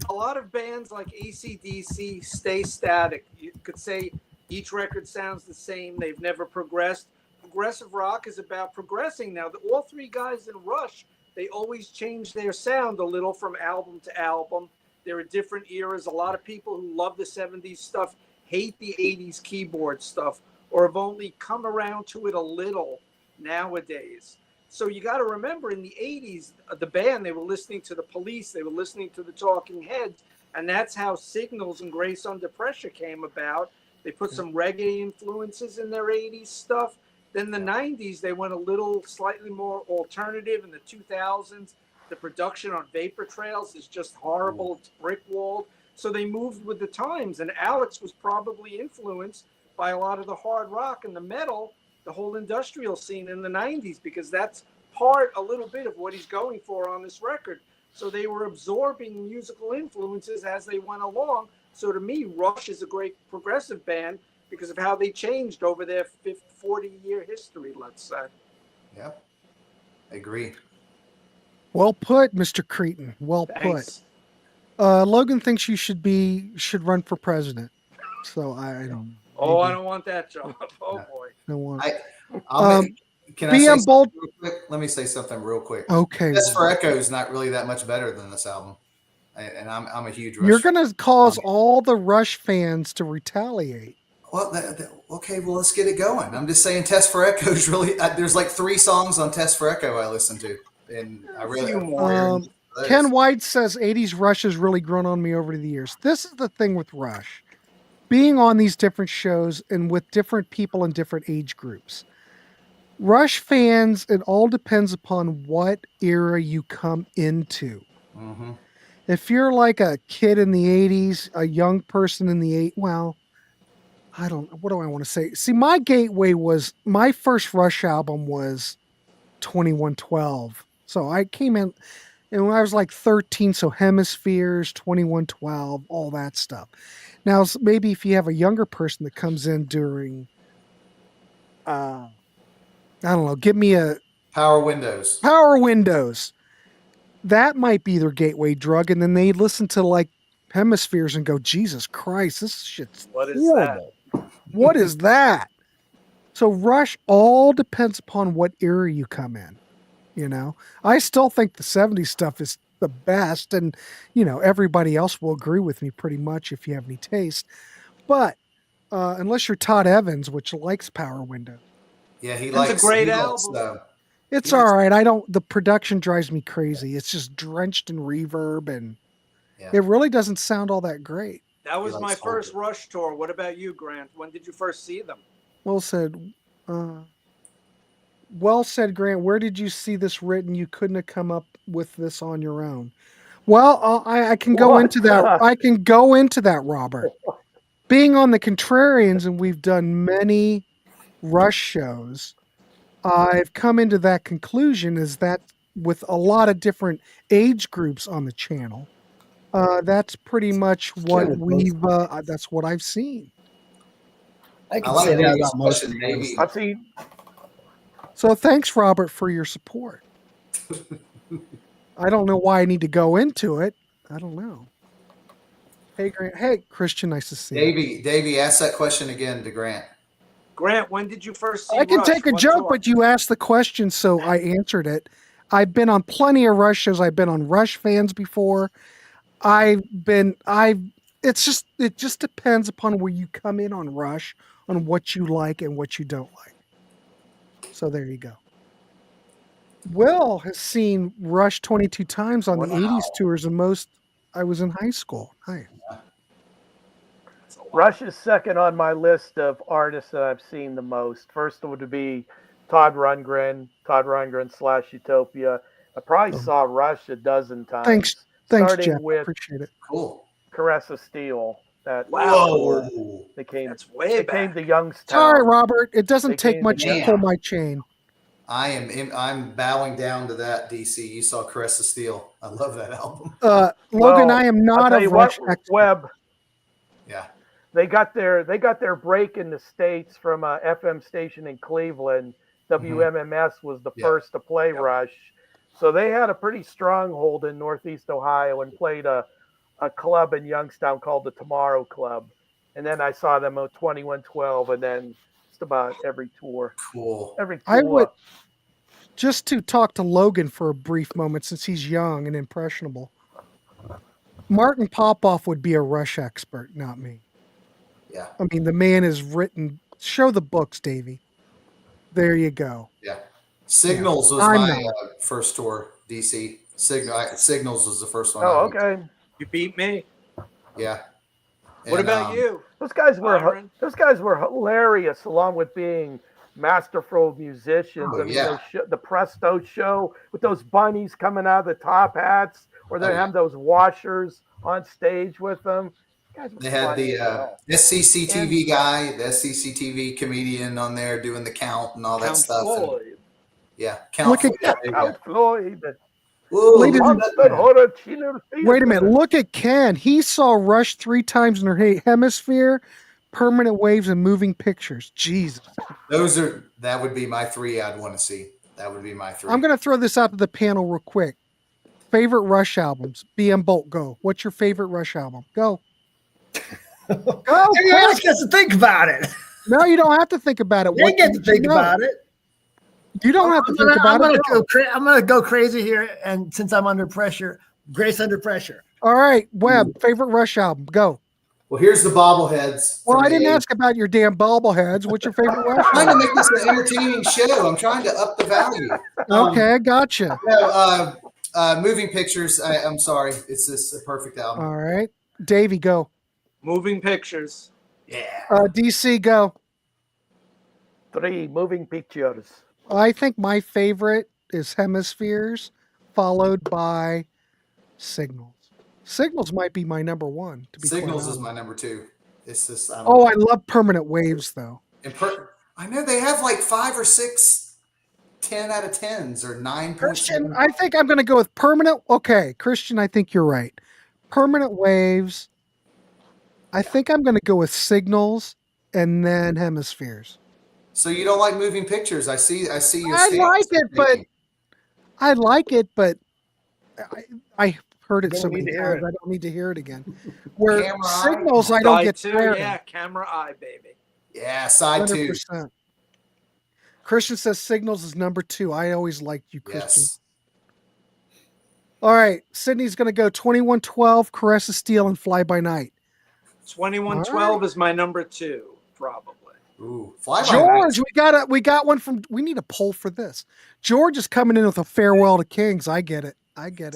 A lot of bands like AC/DC stay static. You could say each record sounds the same. They've never progressed. Progressive rock is about progressing. Now, all three guys in Rush, they always change their sound a little from album to album. There are different eras. A lot of people who love the 70s stuff hate the 80s keyboard stuff or have only come around to it a little nowadays. So you got to remember, in the 80s, the band, they were listening to the Police, they were listening to the Talking Heads, and that's how Signals and Grace Under Pressure came about. They put some reggae influences in their 80s stuff. Then the 90s, they went a little slightly more alternative. In the 2000s, the production on Vapor Trails is just horrible. It's brick-walled. So they moved with the times, and Alex was probably influenced by a lot of the hard rock and the metal, the whole industrial scene in the 90s, because that's a little bit of what he's going for on this record. So they were absorbing musical influences as they went along. So to me, Rush is a great progressive band because of how they changed over their 40-year history, let's say. Yeah, I agree. Well put, Mr. Cretin. Well Thanks. put. Logan thinks you should run for president. So I don't. Oh, I don't want that job. Oh boy. Don't want. Can I say something real quick? Let me say something real quick. Okay. Test for Echo is not really that much better than this album, and I'm a huge Rush. You're going to cause all the Rush fans to retaliate. Well, okay. Well, let's get it going. I'm just saying, Test for Echo is really. There's like 3 songs on Test for Echo I listen to, and I really. Ken White says 80s Rush has really grown on me over the years. This is the thing with Rush. Being on these different shows and with different people in different age groups. Rush fans, it all depends upon what era you come into. Mm-hmm. If you're like a kid in the 80s, a young person in the 80s, well, I don't know. What do I want to say? See, my gateway was, my first Rush album was 2112. So I came in, and when I was like 13, so Hemispheres, 2112, all that stuff. Now, maybe if you have a younger person that comes in during I don't know. Give me a Power Windows. Power Windows. That might be their gateway drug, and then they listen to like Hemispheres and go, Jesus Christ, this shit's What is horrible. What is that? So Rush all depends upon what era you come in. You know, I still think the 70s stuff is the best, and everybody else will agree with me pretty much if you have any taste. But unless you're Todd Evans, which likes Power Windows, Yeah, he It's a likes great he likes, album. it's all right. The production drives me crazy. It's just drenched in reverb, and it really doesn't sound all that great. That was He my likes first older. Rush tour. What about you, Grant? When did you first see them? Well said, Grant. Where did you see this written? You couldn't have come up with this on your own. Well, I can go into that. I can go into that, Robert. Being on the Contrarians, and we've done many Rush shows, I've come into that conclusion is that with a lot of different age groups on the channel, that's pretty much what that's what I've seen. I I can like say that Davy's about most of question, the Davey. I've seen. So thanks, Robert, for your support. I don't know why I need to go into it. I don't know. Hey, Grant. Hey, Christian. Nice to see you. Davey, ask that question again to Grant. Grant, when did you first see I can Rush? take a What joke, tour? but you asked the question, so I answered it. I've been on plenty of Rush shows. I've been on Rush fans before. It just depends upon where you come in on Rush, on what you like and what you don't like. So there you go. Will has seen Rush 22 times on the 80s tours, and most I was in high school. Hi. Rush is second on my list of artists that I've seen the most. First would be Todd Rundgren / Utopia. I probably saw Rush a dozen times. Thanks, starting Jeff. with Appreciate it. Cool. Caress of Steel. That Wow. tour. They came. That's way They back. came to Youngstown. Sorry, Robert. It doesn't They take came much to to pull my chain. I'm bowing down to that, DC. You saw Caress of Steel. I love that album. Logan, I am not I'll a tell you Rush what, expert. Webb. Yeah. They got their break in the States from a FM station in Cleveland. WMMS was the first to play Rush. So they had a pretty strong hold in Northeast Ohio and played a club in Youngstown called the Tomorrow Club. And then I saw them on 2112 and then just about every tour. Cool. Every tour. I would, just to talk to Logan for a brief moment since he's young and impressionable. Martin Popoff would be a Rush expert, not me. Yeah. I mean, the man has written, show the books, Davey. There you go. Yeah. Signals was I'm my not. first tour, DC. Signals was the first one. Oh, okay. You beat me. Yeah. What about you? Those guys were Byron? hilarious, along with being masterful musicians. Oh, I mean, yeah. the Presto show with those bunnies coming out of the top hats, or they have those washers on stage with them. They had the SCCTV guy, the SCCTV comedian on there doing the count and all that stuff. Floyd. And, yeah, Look at Count Floyd. Ladies and Wait Wait a minute. Look at Ken. He saw Rush 3 times in her hemisphere, Permanent Waves, and Moving Pictures. Jesus. That would be my 3 I'd want to see. That would be my 3. I'm going to throw this out to the panel real quick. Favorite Rush albums. BM Bolt, go. What's your favorite Rush album? Go. Go. You guys get to think about it. No, you don't have to think about it. You get to think about it. You don't have to think about it. I'm going to go crazy here, and since I'm under pressure, Grace Under Pressure. All right, Webb, favorite Rush album. Go. Well, here's the bobbleheads. Well, I didn't ask about your damn bobbleheads. What's your favorite Rush I'm trying to album? make this an entertaining show. I'm trying to up the value. Okay, I gotcha. Moving Pictures. I'm sorry. It's a perfect album. All right. Davey, go. Moving Pictures. Yeah. DC, go. 3 Moving Pictures. I think my favorite is Hemispheres, followed by Signals. Signals might be my number 1. To be Signals quite is honest. my number 2. It's just. I love Permanent Waves, though. I know they have like 5 or 6 10 out of 10s or 9. Christian, I think I'm going to go with Permanent. Okay, Christian, I think you're right. Permanent Waves. I think I'm going to go with Signals and then Hemispheres. So you don't like moving pictures? I see your. I like stance. it, but I heard it You so don't need many to hear times. it. I don't need to hear it again. Where Camera Eye? Signals, I don't Side get 2, tired. yeah, camera eye, baby. Yeah, side 2. 100%. Christian says Signals is number 2. I always liked you, Christian. Yes. All right, Sydney's going to go 2112, Caress of Steel, and Fly by Night. 2112 is my number 2, probably. Ooh, Fly by George, Night. we got one from. We need a poll for this. George is coming in with a Farewell to Kings. I get it.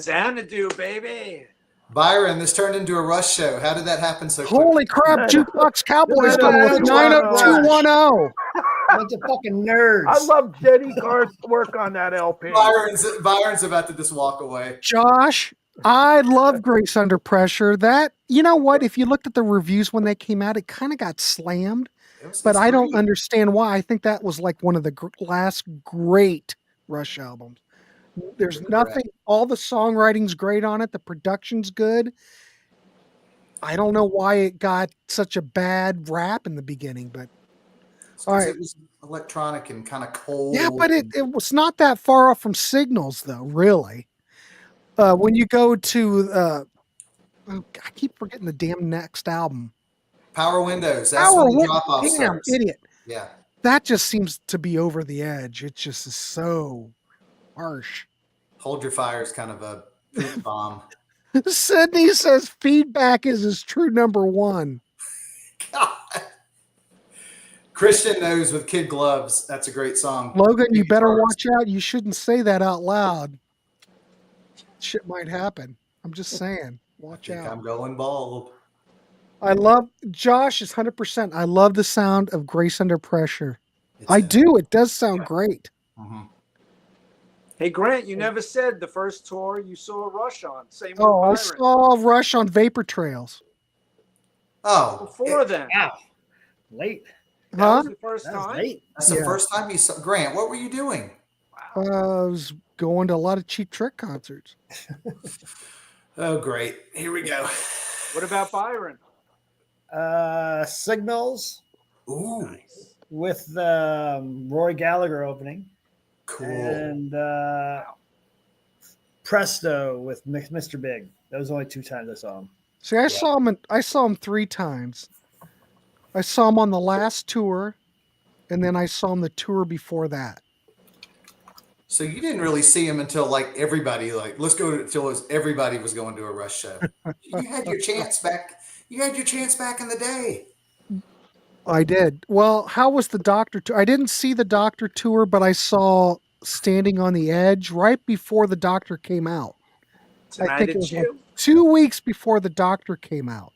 Xanadu, baby. Byron, this turned into a Rush show. How did that happen so quick? Holy crap! Jukebox Cowboys No, going with no, 90210. Bunch of fucking nerds. I love Jenny Garth's work on that LP. Byron's about to just walk away. Josh, I love Grace Under Pressure. That, you know what? If you looked at the reviews when they came out, it kind of got slammed. But I don't understand why. I think that was like one of the last great Rush albums. There's nothing. All the songwriting's great on it. The production's good. I don't know why it got such a bad rap in the beginning, but all right. It was electronic and kind of cold. Yeah, but it was not that far off from Signals, though. Really, when you go to, I keep forgetting the damn next album. Power Windows. That's when the drop off Damn starts. idiot. Yeah. That just seems to be over the edge. It just is so harsh. Hold Your Fire is kind of a poop bomb. Sydney says Feedback is his true number 1. God. Christian knows with Kid Gloves. That's a great song. Logan, you better watch out. You shouldn't say that out loud. Shit might happen. I'm just saying. Watch out. I'm going bald. I love Josh is 100%. I love the sound of Grace Under Pressure. I do. It does sound great. Mm-hmm. Hey, Grant, you never said the first tour you saw Rush on. Same with Oh, I Byron. saw Rush on Vapor Trails. Oh, Before then. Wow. Late. That Huh? was the first That was time? late. that's the first time you saw Grant. What were you doing? I was going to a lot of Cheap Trick concerts. Oh, great. Here we go. What about Byron? Signals Ooh, Nice. with Roy Gallagher opening. cool. And Presto with Mr. Big. That was only 2 times I saw him. See, I saw him 3 times. I saw him on the last tour, and then I saw him the tour before that. So you didn't really see him until like everybody, like, let's go to until everybody was going to a Rush show. You had your chance back. You had your chance back in the day. I did. Well, how was the Doctor tour? I didn't see the Doctor tour, but I saw Standing on the Edge right before the Doctor came out. Tonight I think at it was like you. 2 weeks before the Doctor came out.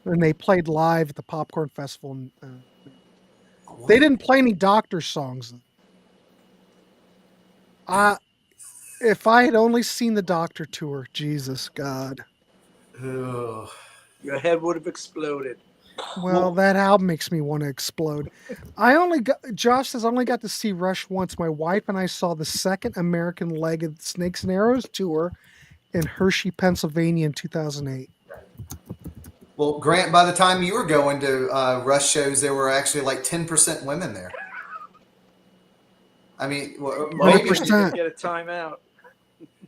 And they played live at the Popcorn Festival. And, they didn't play any Doctor songs. If I had only seen the Doctor tour, Jesus God. Ugh. Your head would have exploded. Well, that album makes me want to explode. Josh says I only got to see Rush once. My wife and I saw the second American leg of the Snakes and Arrows tour in Hershey, Pennsylvania in 2008. Well, Grant, by the time you were going to Rush shows, there were actually like 10% women there. I mean, maybe 100%. Get a timeout.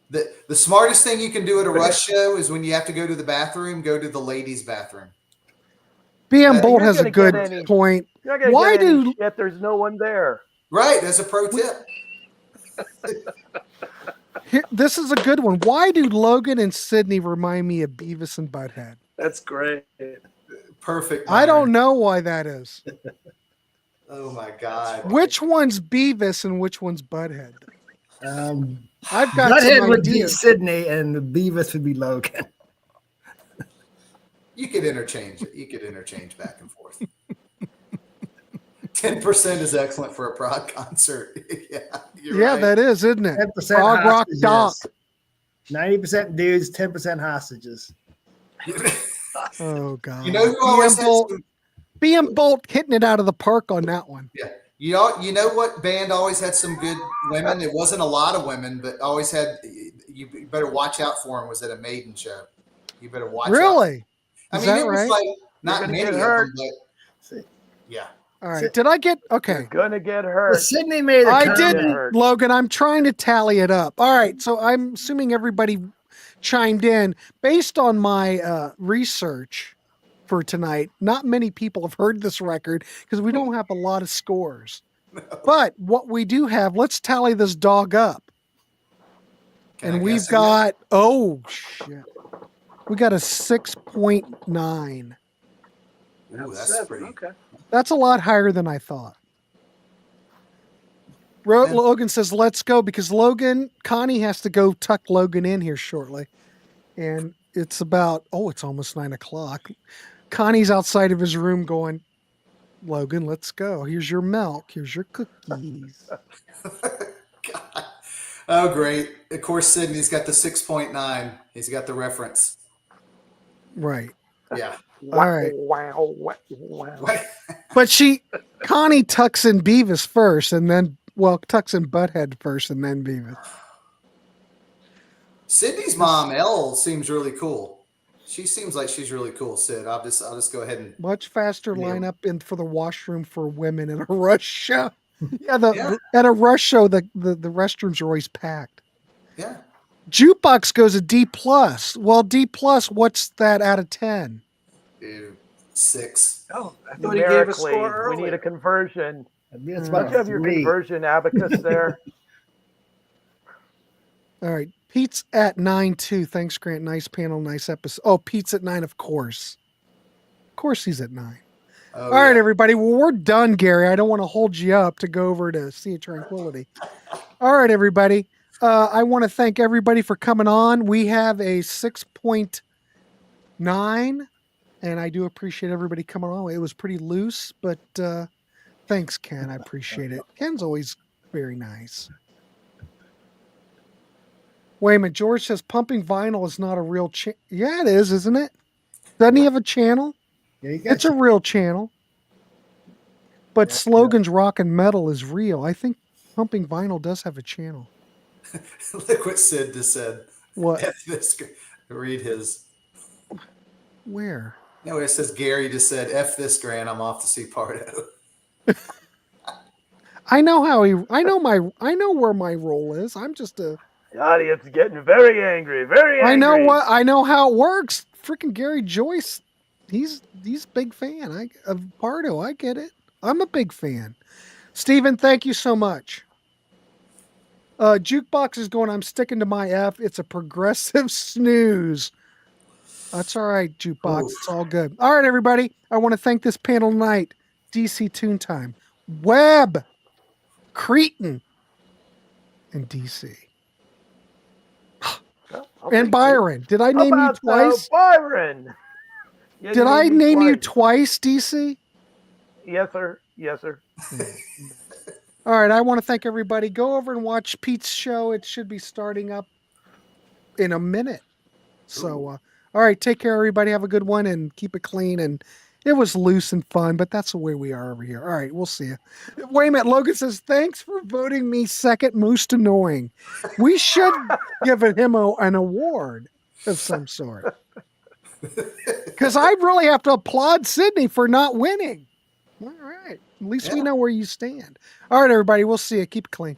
the smartest thing you can do at a Rush show is when you have to go to the bathroom, go to the ladies' bathroom. BM Bolt You're has a gonna good get any- point. You're not gonna Why get any do shit, there's no one there. Right, that's a pro tip. this is a good one? Why do Logan and Sydney remind me of Beavis and Butthead? That's great. Perfect. I don't know why that is. Oh my God. Which one's Beavis and which one's Butthead? I've got Butthead some would be ideas. Sydney and the Beavis would be Logan. You could interchange it. You could interchange back and forth. 10% is excellent for a prog concert. Yeah, you're right. That is, isn't it? 10% Prog Rock Doc. 90% dudes, 10% hostages. Oh God! You know who always had some, BM Bolt hitting it out of the park on that one. yeah. You know what band always had some good women? It wasn't a lot of women, but always had. You better watch out for them. Was at a Maiden show. You better watch. Really? Out. I Is mean, that it was right? like not gonna many get of hurt. them, but yeah. All right. Did I get okay? You're gonna get Well, hurt. Sydney made a I comment. didn't, hurt. Logan. I'm trying to tally it up. All right. So I'm assuming everybody chimed in based on my research for tonight. Not many people have heard this record because we don't have a lot of scores. But what we do have, let's tally this dog up. Can I And we've guess again? got shit. We got a 6.9. Ooh, that's 7. pretty. Okay. That's a lot higher than I thought. Logan says, let's go, because Connie has to go tuck Logan in here shortly. And it's about, it's almost 9:00. Connie's outside of his room going, Logan, let's go. Here's your milk. Here's your cookies. God. Oh, great. Of course, Sydney's got the 6.9. He's got the reference. Right. Yeah. All right. Wow. But Connie tucks in Beavis first, and then, tucks in Butthead first, and then Beavis. Sydney's mom, Elle, seems really cool. She seems like she's really cool, Sid. I'll just go ahead and Much faster Yeah. lineup in for the washroom for women in a rush show. Yeah, at a rush show, the restrooms are always packed. yeah. Jukebox goes a D+. Well, D+, what's that out of 10? 6. Oh, I thought he gave a score Numerically, early. we need a conversion. I mean, it's Mm. Don't about you have your 3. conversion abacus there? All right. Pete's at 9 too. Thanks, Grant. Nice panel, nice episode. Oh, Pete's at 9, of course. Of course he's at 9. Oh, All right, yeah. everybody. Well, we're done, Gary. I don't want to hold you up to go over to Sea of Tranquility. All right, everybody. I want to thank everybody for coming on. We have a 6.9, and I do appreciate everybody coming on. It was pretty loose, but thanks, Ken. I appreciate it. Ken's always very nice. Wait a minute. George says pumping vinyl is not a real channel. Yeah, it is, isn't it? Doesn't he have a channel? Yeah, you got It's a real channel. But Yeah, Slogan's Rock and Metal is real. I think pumping vinyl does have a channel. Look what Sid just said. What? F this. Read his. Where? No, it says Gary just said, F this, Grant. I'm off to see Pardo. I know I know where my role is. I'm just a The audience is getting very angry. Very angry. I know how it works. Freaking Gary Joyce. He's a big fan of Pardo. I get it. I'm a big fan. Steven, thank you so much. Jukebox is going, I'm sticking to my F. It's a progressive snooze. That's all right, Jukebox. Oof. It's all good. All right, everybody. I want to thank this panel tonight. DC Tune Time. Webb, Cretin, and DC. And Byron. Did I How name you about twice? Byron? Yeah, Did I name you twice? DC? Yes, sir. Yes, sir. All right, I want to thank everybody. Go over and watch Pete's show. It should be starting up in a minute. So, all right, take care, everybody. Have a good one and keep it clean. And it was loose and fun, but that's the way we are over here. All right, we'll see you. Wait a minute. Logan says, thanks for voting me second most annoying. We should give him an award of some sort. Because I really have to applaud Sydney for not winning. All right. At least we know where you stand. All right, everybody. We'll see you. Keep it clean.